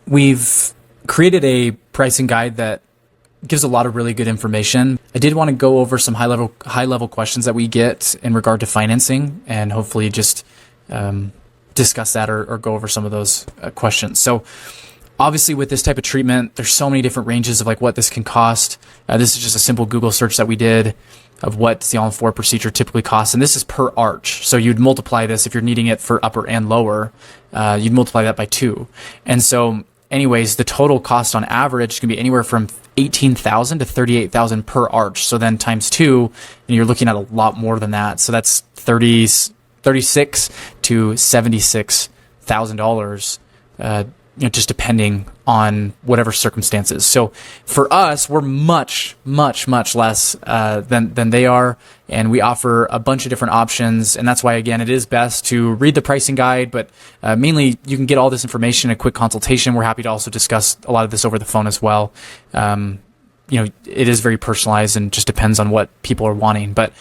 We've created a pricing guide that gives a lot of really good information. I did want to go over some high level questions that we get in regard to financing, and hopefully just discuss that or go over some of those questions. So obviously with this type of treatment, there's so many different ranges of like what this can cost. This is just a simple Google search that we did of what the All-in-4 procedure typically costs. And this is per arch. So you'd multiply this if you're needing it for upper and lower, you'd multiply that by 2. And so anyways, the total cost on average can be anywhere from $18,000 to $38,000 per arch. So then times 2, and you're looking at a lot more than that. So that's $36,000 to $76,000, just depending on whatever circumstances. So for us, we're much less than they are, and we offer a bunch of different options. And that's why, again, it is best to read the pricing guide, but mainly you can get all this information in a quick consultation. We're happy to also discuss a lot of this over the phone as well. It is very personalized and just depends on what people are wanting. But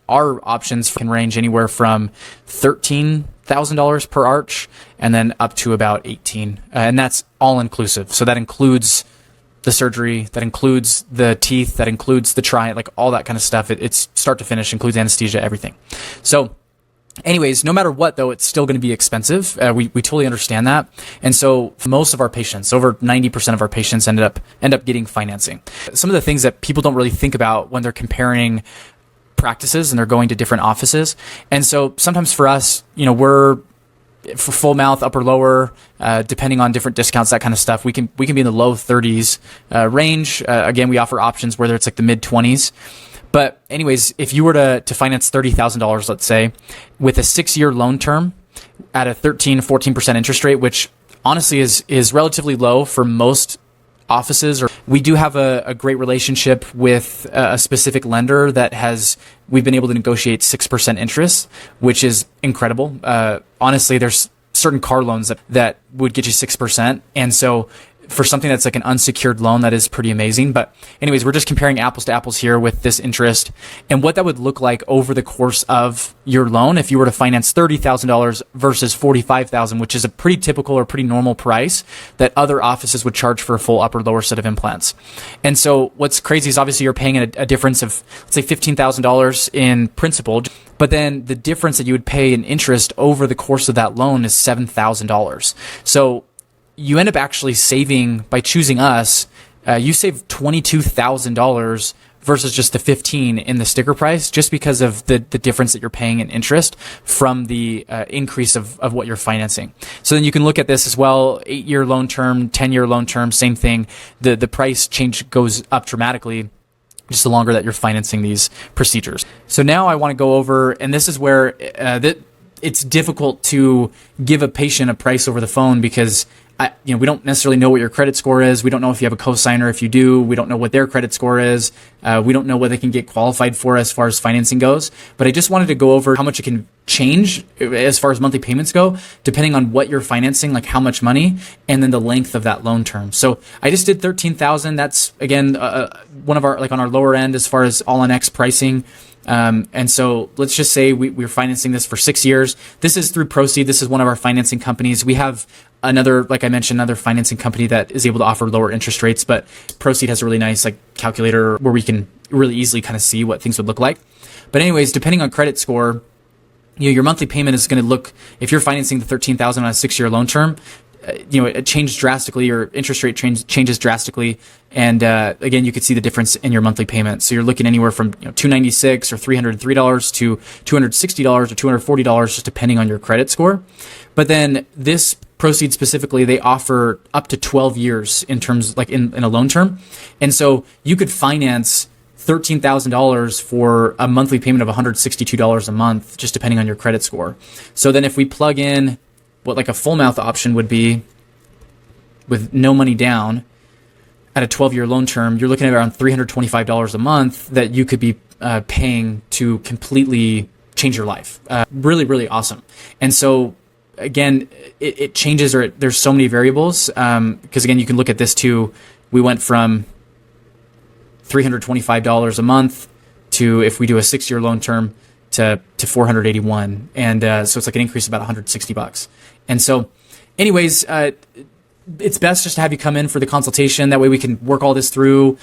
our options can range anywhere from $13,000 per arch and then up to about 18, and that's all inclusive. So that includes the surgery, that includes the teeth, that includes the like all that kind of stuff. It's start to finish, includes anesthesia, everything. So anyways, no matter what though, it's still going to be expensive. We totally understand that. And so most of our patients, over 90% of our patients end up getting financing. Some of the things that people don't really think about when they're comparing practices and they're going to different offices. And so sometimes for us, we're for full mouth, upper, lower, depending on different discounts, that kind of stuff, we can be in the low 30s range. Again, we offer options whether it's like the mid 20s. But anyways, if you were to finance $30,000, let's say, with a 6-year loan term at a 14% interest rate, which honestly is relatively low for most offices, or we do have a great relationship with a specific lender that we've been able to negotiate 6% interest, which is incredible. Honestly, there's certain car loans that would get you 6. And so for something that's like an unsecured loan, that is pretty amazing. But anyways, we're just comparing apples to apples here with this interest and what that would look like over the course of your loan if you were to finance $30,000 versus $45,000, which is a pretty typical or pretty normal price that other offices would charge for a full upper lower set of implants. And so what's crazy is obviously you're paying a difference of, let's say, $15,000 in principal, but then the difference that you would pay in interest over the course of that loan is $7,000. So you end up actually saving, by choosing us, you save $22,000 versus just the $15,000 in the sticker price, just because of the difference that you're paying in interest from the increase of what you're financing. So then you can look at this as well, 8-year loan term, 10-year loan term, same thing. The price change goes up dramatically just the longer that you're financing these procedures. So now I want to go over, and this is where it's difficult to give a patient a price over the phone because we don't necessarily know what your credit score is. We don't know if you have a cosigner. If you do, we don't know what their credit score is. We don't know what they can get qualified for as far as financing goes. But I just wanted to go over how much it can change as far as monthly payments go, depending on what you're financing, like how much money, and then the length of that loan term. So I just did $13,000. That's again one of our, like on our lower end as far as all on X pricing. And so let's just say we're financing this for 6 years. This is through Proceed. This is one of our financing companies. We have another, like I mentioned, another financing company that is able to offer lower interest rates, but Proceed has a really nice calculator where we can really easily kind of see what things would look like. But anyways, depending on credit score, your monthly payment is going to look, if you're financing the $13,000 on a 6-year loan term, it changed drastically. Your interest rate changes drastically. And again, you could see the difference in your monthly payment. So you're looking anywhere from $296 or $303 to $260 or $240, just depending on your credit score. But then this Proceed specifically, they offer up to 12 years in terms, like in a loan term. And so you could finance $13,000 for a monthly payment of $162 a month, just depending on your credit score. So then if we plug in what like a full mouth option would be with no money down at a 12-year loan term, you're looking at around $325 a month that you could be paying to completely change your life. Really, really awesome. And so again, it changes, or there's so many variables. Because again, you can look at this too. We went from $325 a month to, if we do a 6-year loan term, to $481. And so it's like an increase of about $160. And so anyways, it's best just to have you come in for the consultation. That way we can work all this through,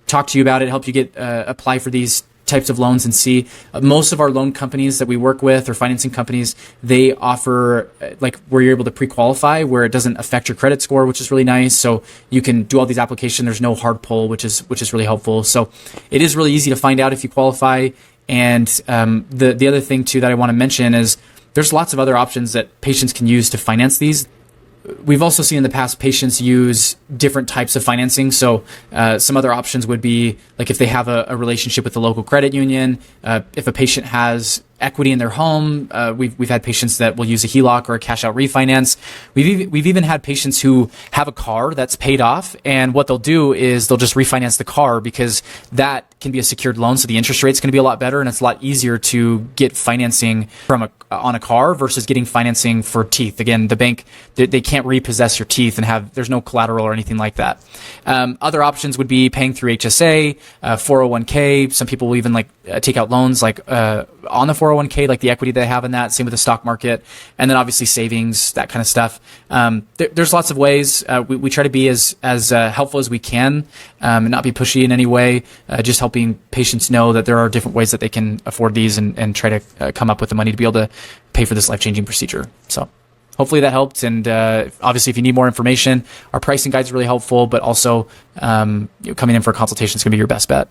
talk to you about it, help you get apply for these types of loans and see. Most of our loan companies that we work with, or financing companies, they offer like where you're able to pre-qualify, where it doesn't affect your credit score, which is really nice. So you can do all these applications. There's no hard pull, which is really helpful. So it is really easy to find out if you qualify. And the other thing too that I want to mention is there's lots of other options that patients can use to finance these. We've also seen in the past patients use different types of financing. So some other options would be like if they have a relationship with the local credit union, if a patient has equity in their home, we've had patients that will use a HELOC or a cash out refinance. We've even had patients who have a car that's paid off, and what they'll do is they'll just refinance the car because that can be a secured loan, so the interest rate's going to be a lot better, and it's a lot easier to get financing on a car versus getting financing for teeth. Again, the bank, they can't repossess your teeth and there's no collateral or anything like that. Other options would be paying through HSA, 401k. Some people will even take out loans on the 401k, like the equity they have in that. Same with the stock market, and then obviously savings, that kind of stuff. There's lots of ways. We try to be as helpful as we can, and not be pushy in any way. Just helping patients know that there are different ways that they can afford these and try to come up with the money to be able to pay for this life-changing procedure. So hopefully that helped. And obviously, if you need more information, our pricing guide is really helpful. But also, coming in for a consultation is going to be your best bet.